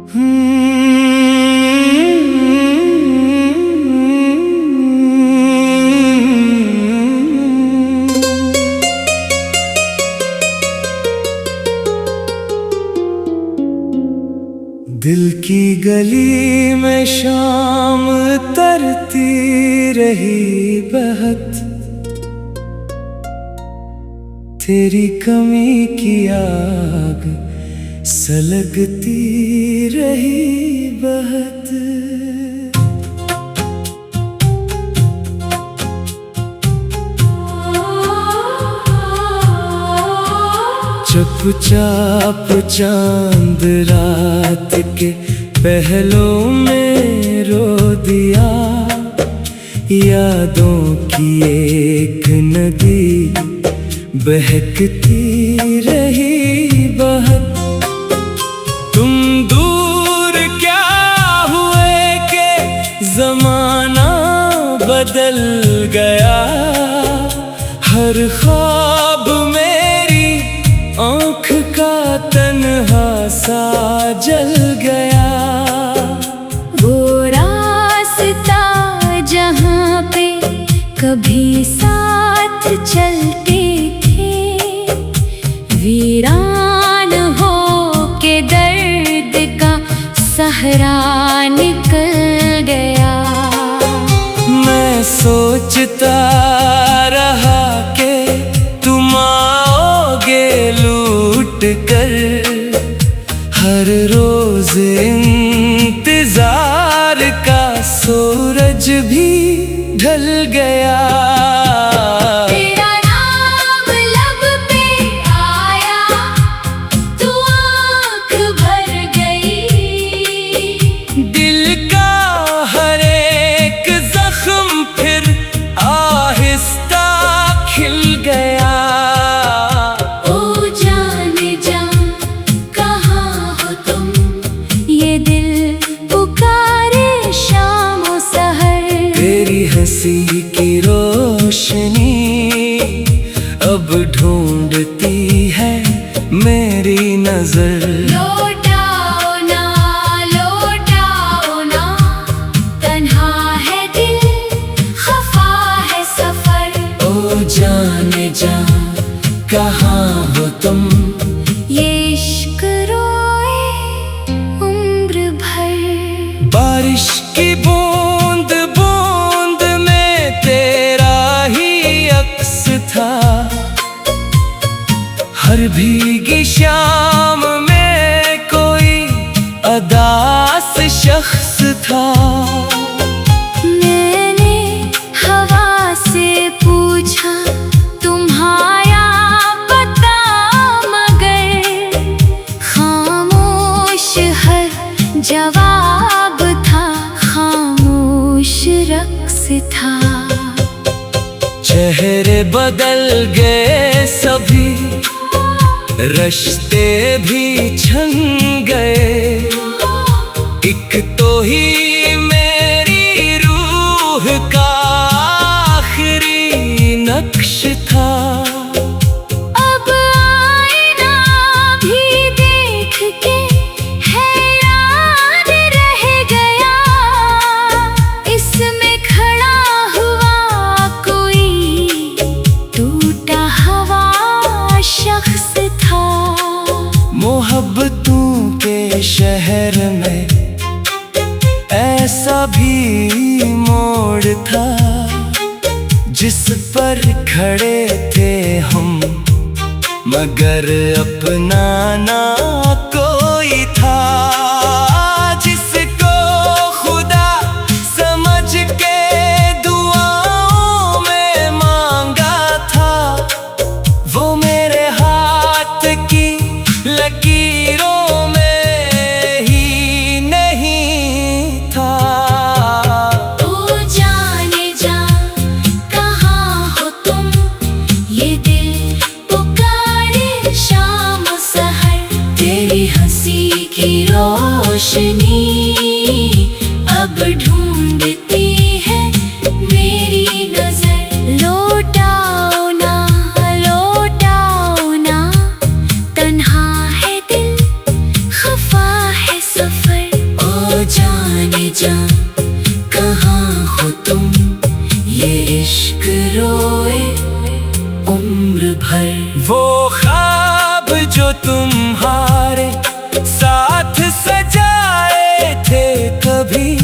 दिल की गली में शाम तरती रही बहत, तेरी कमी की आग सलगती रही बहत। चुपचाप चांद रात के पहलों में रो दिया, यादों की एक नदी बहकती रही बहत। तुम दूर क्या हुए कि ज़माना बदल गया, हर ख्वाब मेरी आँख का तन्हा सा जल गया। वो रास्ता जहाँ पे कभी साथ चलते थे, वीरान हो के दर्द का सहरा निकल गया। मैं सोचता रहा कि तुम आओगे लूट कर, हर रोज इंतजार का सूरज भी ढल गया। तेरा नाम लब पे आया तो आँख भर गई, दिल का हर एक जख्म फिर आहिस्ता खिल गया। ओ जाने जा कहाँ हो तुम, ये दिल पुकारे शाम और सहर। तेरी हंसी की रोशनी अब ढूंढती है मेरी नजर। लौटाओ ना, तन्हा है दिल, खफा है सफर। ओ जाने जा कहाँ हो तुम, ये इश्क रोए उम्र भर। बारिश की बूंद बूंद में तेरा ही अक्स था, हर भीगी शाम में कोई अदास शख्स था। मैंने हवा से पूछा तुम्हारा पता, मगर खामोश हर जवाब था, खामोश रक्स था। चेहरे बदल गए सभी, रिश्ते भी छन गए, एक तो ही मेरी रूह का आखिरी नक्श था। अब आईना भी देख के हैरान रह गया, इसमें खड़ा हुआ कोई टूटा हुआ शख्स था। मोहब्बतों के शहर में ऐसा भी मोड़ था, जिस पर खड़े थे हम मगर अपना ना कोई था। जिसको खुदा समझ के दुआओं में मांगा था, वो मेरे हाथ की लकीरों में ही नहीं था। ओ जाने जा कहाँ हो तुम, ये दिल पुकारे शाम सहर। तेरी हंसी की रोशनी अब ढूंढती है मेरी नजर। लौटाओ ना, तन्हा है दिल, खफा है सफर। जा, कहाँ हो तुम, ये इश्क रोए उम्र भर। वो ख्वाब जो तुम्हारे साथ सजाए थे कभी,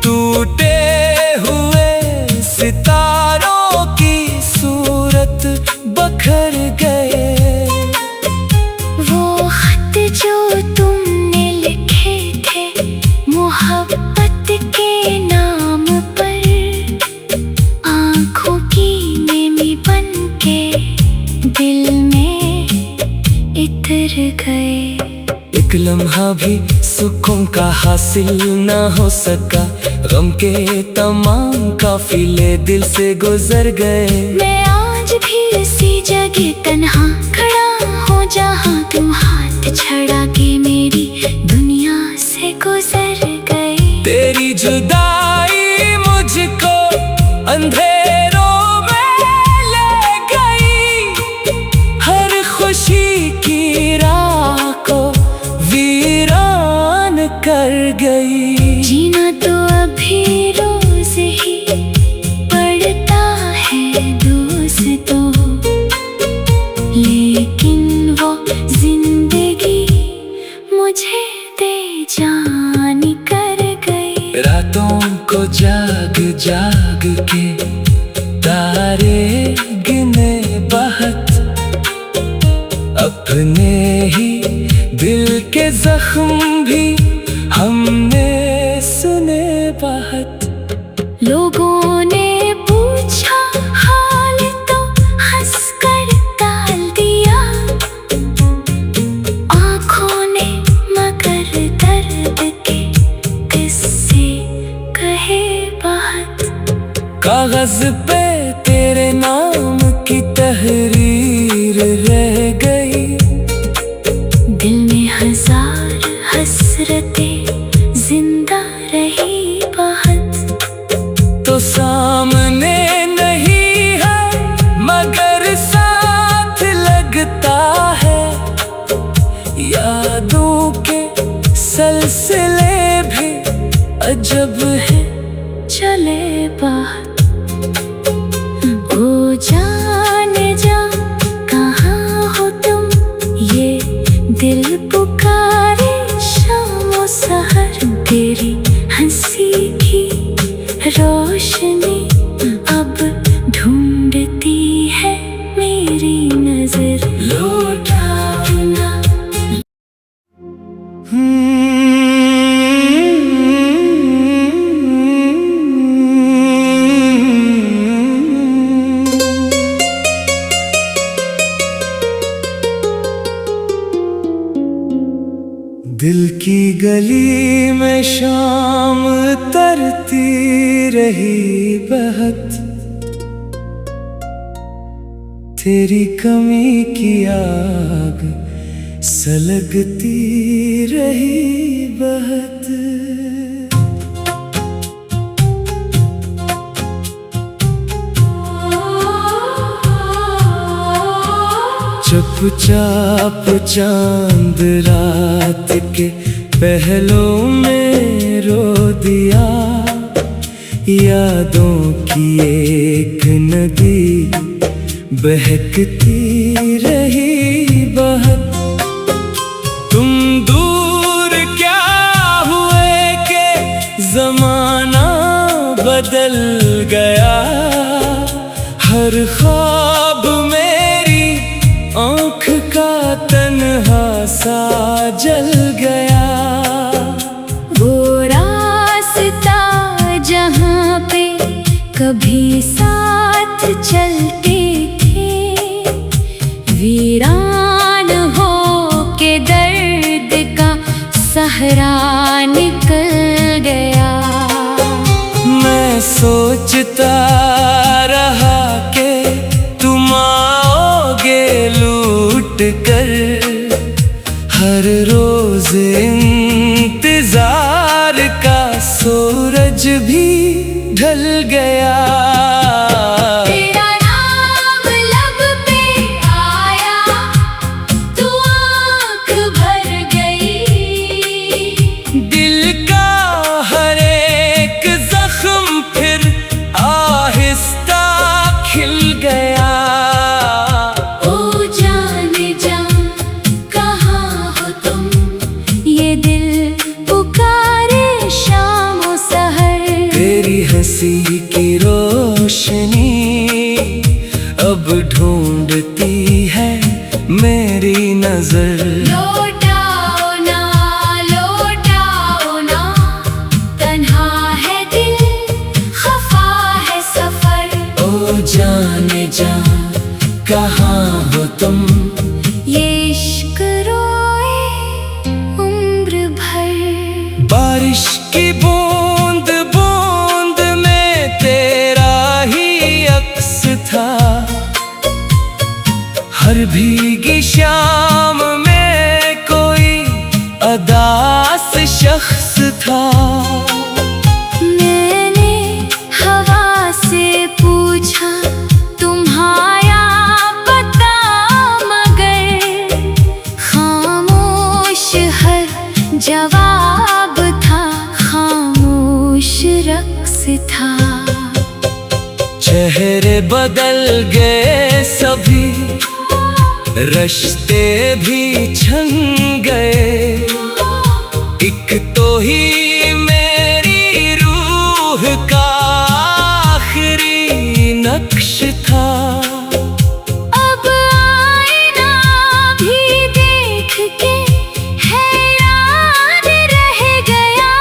टूटे हुए सितारों की सूरत बखर गए। वो खत जो तुमने लिखे थे मोहब्बत के नाम पर, आँखों की नेमी बन के दिल में इतर गए। एक लम्हा भी सुकून का हासिल न हो सका, गम के तमाम काफिले दिल से गुजर गए। मैं आज भी उसी जगह तन्हा खड़ा हूँ जहाँ तुम हाथ छड़ा के मेरी दुनिया से गुजर गए। तेरी जुदाई मुझको अंधेरों में ले गई, हर खुशी की राह को वीरान कर गई। जीना तो अभी रोज ही पड़ता है दोस्तों, लेकिन वो जिंदगी मुझे दे जानी कर गई। रातों को जाग जाग के तारे गिने बहुत, अपने ही दिल के जख्म भी हमने सुने बहुत। लोगों ने पूछा हाल तो हंस कर टाल दिया, आँखों ने मगर दर्द के किस्से कहे बहुत। कागज पे तेरे नाम की तहरीर रह गई, दिल में हजार हसरतें जिंदा रही बहुत। तो सामने नहीं है मगर साथ लगता है, यादों के सिलसिले भी अजब है चले बहुत। ओ जाने जा, कहाँ हो तुम, ये दिल पुकारे शाम सहर। तेरी हंसी की रोशनी अब ढूंढती है मेरी नजर। लौटाना। दिल की गली में शाम तरती रही बहुत, तेरी कमी की आग सलगती रही बहुत। चुपचाप चांद रात के पहलों में रो दिया, यादों की एक नदी बहकती रही बहुत। तुम दूर क्या हुए कि जमाना बदल गया, हर ख्वाब मेरी आँख का तन्हा सा जल गया। वो रास्ता जहाँ पे कभी साथ चलते थे, वीरान हो के दर्द का सहरा निकल गया। मैं सोचता रहा कि तुम आओगे लूट कर, हर रोज इंतजार का सूरज भी ढल गया। तेरा नाम लब पे आया, तू आँख भर गई, दिल का हंसी की रोशनी अब ढूंढती है मेरी नजर। लौटाओ ना, तन्हा है दिल, खफा है सफर। ओ जाने जा कहाँ हो तुम, ये इश्क रोए उम्र भर। बारिश की बूंद बूंद में तेरा ही अक्स था, हर भीगी शाम में कोई अदास शख्स था। मैंने हवा से पूछा तुम्हारा पता, मगर खामोश हर जवाब था, खामोश रक्स था। चेहरे बदल गए सभी, रिश्ते भी छन गए, एक तो ही मेरी रूह का आखिरी नक्श था। अब आईना भी देख के हैरान रह गया,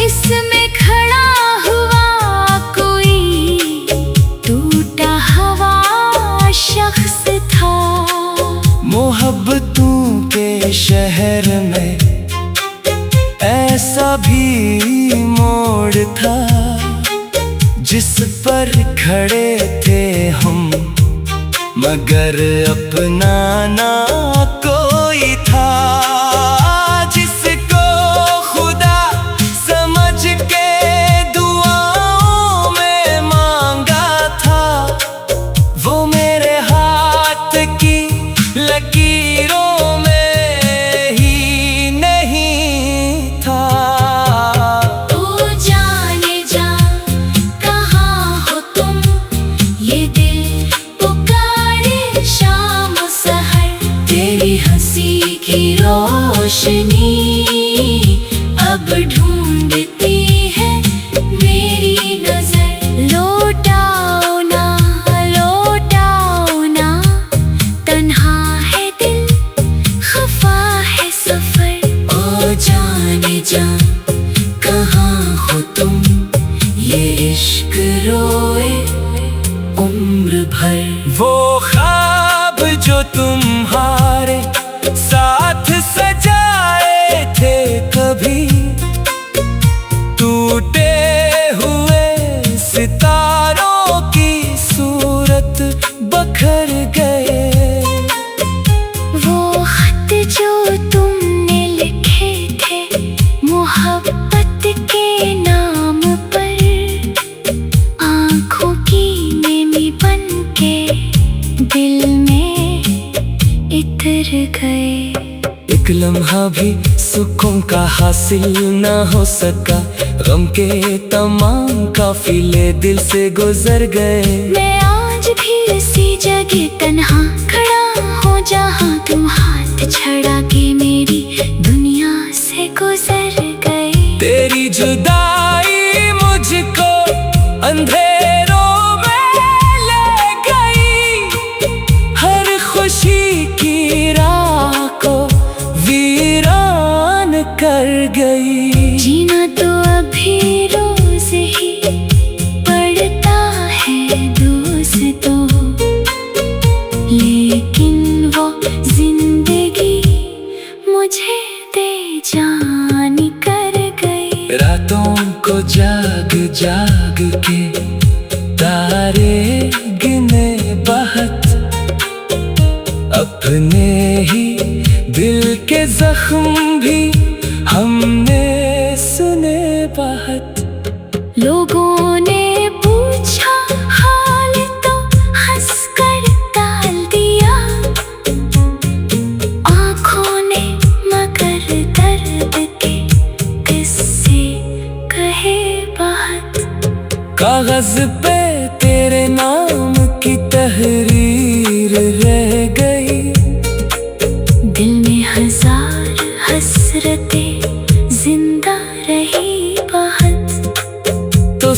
इसमें खड़ा हुआ कोई टूटा हुआ शख्स था। मोहब्बतों के शहर में ऐसा भी मोड़ था, जिस पर खड़े थे हम, मगर अपना ना कोई था। जिसको खुदा समझ के दुआओं में मांगा था, वो मेरे हाथ की लकीरों में ही नहीं था। ओ जाने जा कहाँ हो तुम, ये दिल पुकारे शाम सहर। तेरी हंसी की रोशनी अब ढूंढती है मेरी नजर। लौटाओ ना, तन्हा है दिल, खफा है सफर। ओ जाने जा कहाँ हो तुम, ये इश्क रोए उम्र भर। वो ख्वाब जो तुम्हारे साथ सजाए थे कभी, टूटे हुए सितारों की सूरत बखर गए। वो खत जो तुमने लिखे थे मोहब्बत के नाम पर, आँखों की नेमी बन के दिल में इतर गए। एक लम्हा भी सुकून का हासिल न हो सका, गम के तमाम काफिले दिल से गुजर गए। मैं आज भी उसी जगह तन्हा खड़ा हूँ, जहाँ तुम हाथ छड़ा के मेरी दुनिया से गुजर गए। तेरी जुदाई मुझको अंधेरों में ले गई, हर खुशी की राह को वीरान कर गई। जीना तो अभी रोज ही पड़ता है दोस्तों, लेकिन वो जिंदगी मुझे दे जानी कर गई। रातों को जाग जाग के तारे गिने बहुत, अपने ही दिल के जख्म भी हमने सुने बहुत। लोगों ने पूछा हाल तो हंसकर टाल दिया, आँखों ने मगर दर्द के किस्से कहे बहुत। कागज पे तेरे नाम की तहरीर रह गई, दिल में हजार हसरतें जिंदा रही बहुत। तो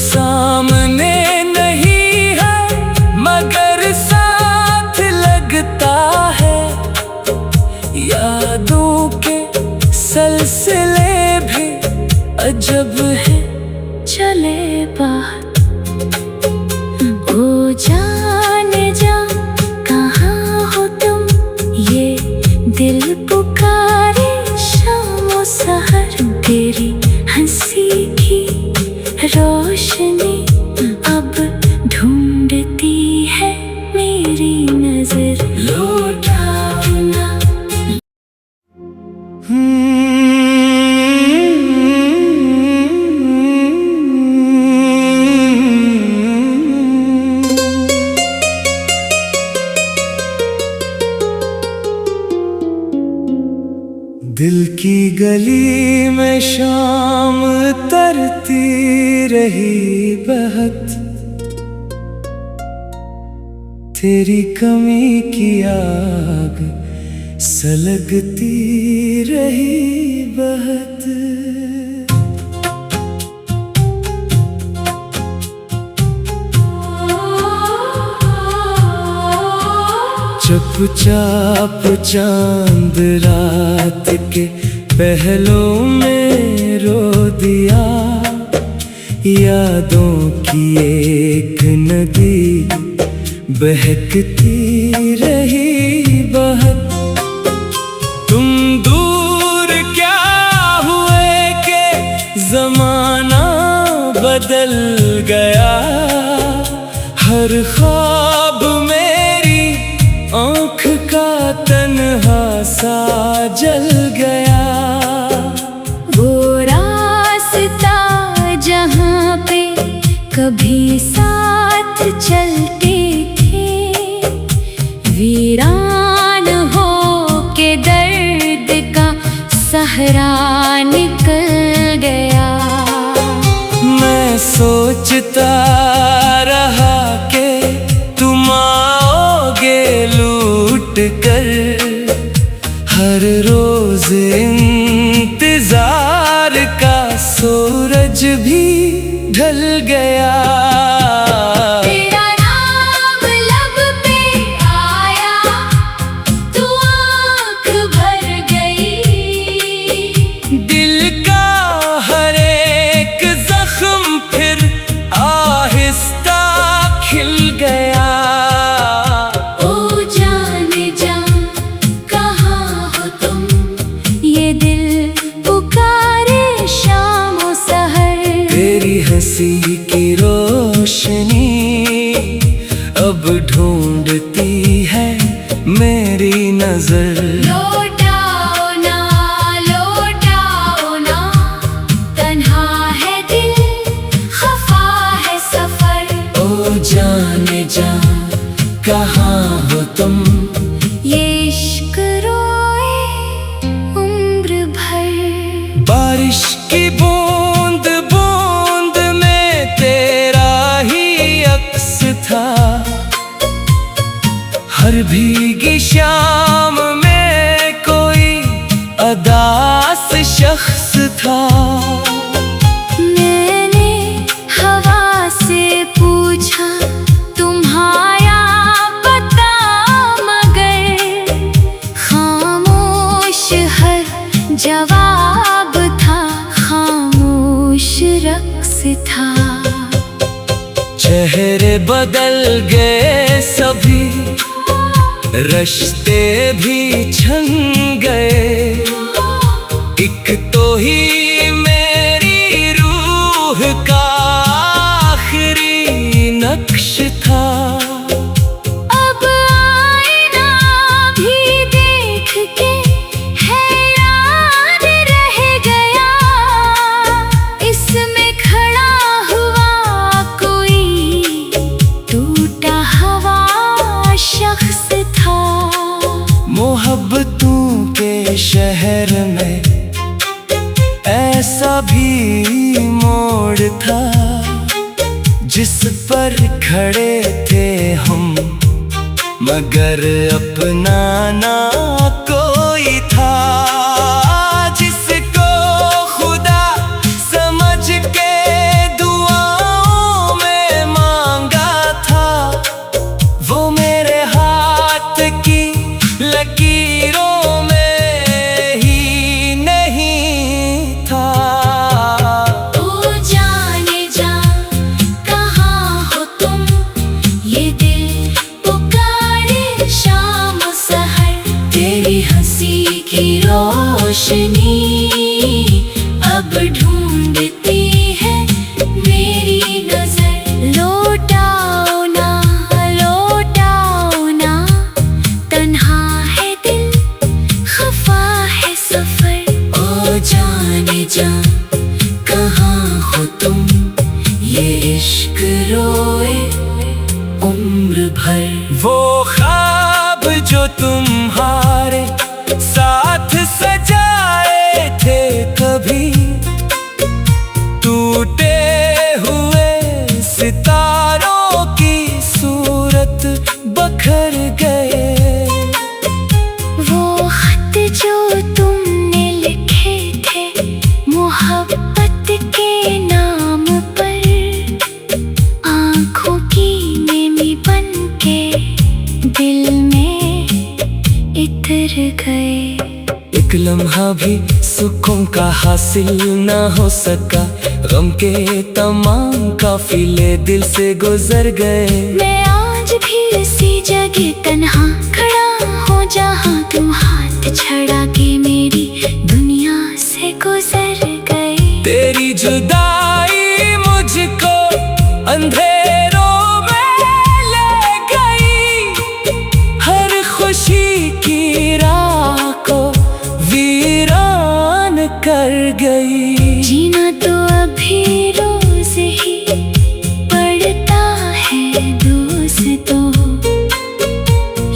यादों के सिलसिले भी अजब है चले बात ओ जाने जा कहाँ हो तुम, ये दिल पुकारे शाम सहर। तेरी हंसी की रोशनी अब ढूंढती है मेरी नजर। लौटाओ ना दिल की गली में शाम तरती रही बहत, तेरी कमी की आग सलगती रही बहत। चुपचाप चांद रात के पहलों में रो दिया, यादों की एक नदी बहकती रही बहत। तुम दूर क्या हुए के जमाना बदल गया, हर ख्वाब मेरी आँख का तन्हा सा जल गया। वो रास्ता जहाँ पे कभी साथ चलते थे, वीरान हो के दर्द का सहरा निकल गया। मैं सोचता रहा कि तुम आओगे लूट कर, हर रोज इंतजार का सूरज भी ढल गया। तेरा नाम लब पे आया तो आँख भर गई, दिल का हर एक जख्म फिर आहिस्ता खिल गया। ओ जाने जा कहाँ हो तुम, ये दिल पुकारे शाम सहर। तेरी हंसी की रोशनी अब ढूंढती है मेरी नजर। लौटाओ ना तन्हा है दिल, खफा है सफर। ओ जाने जा कहाँ हो तुम, ये इश्क रोए उम्र भर। बारिश की बूंद बूंद में तेरा ही अक्स था, हर भीगी शाम में कोई अदास शख्स था। मैंने हवा से पूछा तुम्हारा पता, मगर खामोश हर जवाब था, खामोश रक्स था। चेहरे बदल गए सभी, रिश्ते भी छन गए, एक तो ही मेरी रूह का आखिरी नक्श था। अब आईना भी देख के हैरान रह गया, इसमें खड़ा हुआ कोई टूटा हुआ शख्स था। मोहब्बतों के शहर में ऐसा भी मोड़ था, जिस पर खड़े थे हम, मगर अपना ना कोई था। जिसको खुदा समझ के दुआओं में मांगा था, वो मेरे हाथ की लकीरों में रोशनी अब ढूंढती है मेरी नजर। लौटाओ ना तन्हा है दिल, खफा है सफर। ओ जाने जा कहाँ हो तुम, ये इश्क रोए उम्र भर। वो ख्वाब जो तुम्हारे साथ सजाए थे कभी, टूटे हुए सितारों की सूरत बखर गए। वो खत जो तुमने लिखे थे मोहब्बत के नाम पर, आँखों की नेमी बन के दिल में इतर गए। एक लम्हा भी सुकून का हासिल ना हो सका, गम के तमाम काफिले दिल से गुजर गए। मैं आज भी उसी जगह तन्हा खड़ा हूँ जहाँ तुम हाथ छड़ा के मेरी दुनिया से गुजर गए। तेरी जुदाई मुझको अंधेरों में ले गई, हर खुशी की राह को वीरान कर गई। जीना तो अभी रोज ही पड़ता है दोस्तों,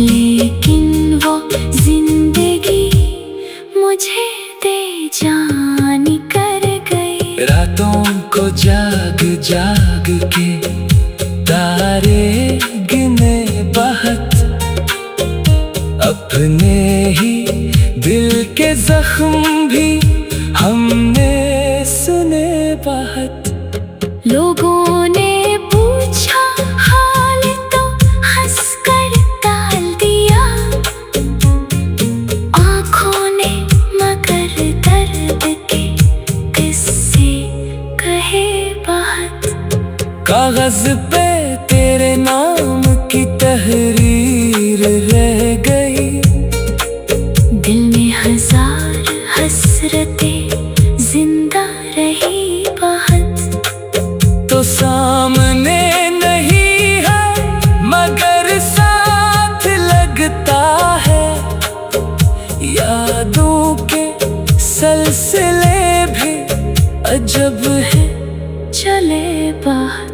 लेकिन वो जिंदगी मुझे दे जानी कर गई। रातों को जाग जाग के तारे गिने बहुत, अपने ही दिल के जख्म भी हमने सुने बहुत। लोगों ने पूछा हाल तो हंसकर टाल दिया, आँखों ने मगर दर्द के किस्से कहे बहुत। कागज पे तेरे नाम की तहरीर रह गई, दिल में हजार हसरतें जिंदा रही बहुत। तो सामने नहीं है मगर साथ लगता है, यादों के सिलसिले भी अजब है चले बात।